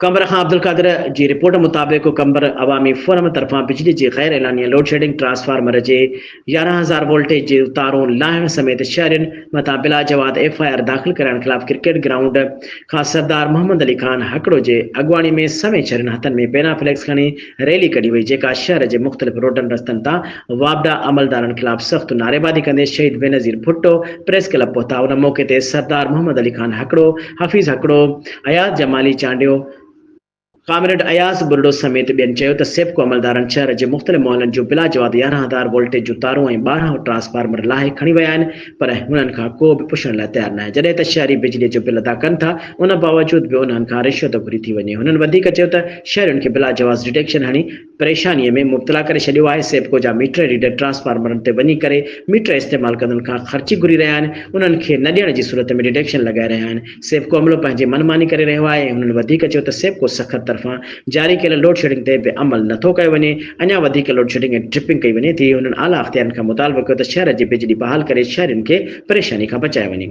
कंबर खां अब्दुल कादिर जी रिपोर्ट मुताबिक़ कंबर अवामी फोरम तरफ़ां बिजली जी ग़ैर एलानिया लोड शेडिंग ट्रांसफार्मर जे 11,000 वोल्टेज जी तारूं लाहिण समेत शहरियुनि मथां बिला जवाब FIR दाख़िल करण ख़िलाफ़ क्रिकेट ग्राउंड खां सरदार मोहम्मद अली खान हकड़ो जे अॻुवाणी में समें शहरियुनि हथनि में पेना फ्लैक्स खणी रैली कढी वई, जेका शहर जे मुख़्तलिफ़ रोडनि रस्तनि तां वापडा अमलदारनि ख़िलाफ़ सख़्त नारेबाज़ी कंदे शहीद बेनज़ीर भुट्टो प्रेस क्लब पहुता। उन मौक़े ते सरदार मोहम्मद अली खान हकड़ो, हफ़ीज़ हकड़ो, अयाज़ जमाली चांडियो, कामरेड अयाज़ बुरडो समेत ॿियनि चयो त सेप्को अमलदारनि शहर जे मुख़्तलिफ़ मोहल्लनि जूं बिला जवाब 11,000 वोल्टेज जूं तारूं ऐं 12 ट्रांसफार्मर लाहे खणी विया आहिनि, पर हुननि खां को बि पुछण लाइ तयारु न आहे। जॾहिं त शहरी बिजलीअ जो बिल अदा कनि था, उन बावजूद बि उन्हनि खां रिश्वत घुरी थी वञे। हुननि वधीक चयो त शहरियुनि खे बिला जवाब डिटेक्शन हणी परेशानीअ में मुब्तला करे छॾियो आहे। सेप्को जा मीटर रीडर ट्रांसफार्मरनि ते वञी करे मीटर इस्तेमालु कंदड़नि खां ख़र्ची घुरी रहिया आहिनि, उन्हनि खे न ॾियण जी सूरत में डिटेक्शन लॻाए रहिया आहिनि। सेप्को अमलो पंहिंजी मनमानी करे रहियो आहे ऐं हुननि वधीक चयो त सेप्को सख़्त तरफ़ां जारी कयल लोड शेडिंग ते बि अमल नथो कयो वञे। अञा वधीक लोड शेडिंग ऐं ट्रिपिंग कई वञे थी। हुननि आला अख़्तियारनि खां मुतालबो कयो त शहर जी बिजली बहाल करे शहरियुनि खे परेशानी खां बचायो वञे।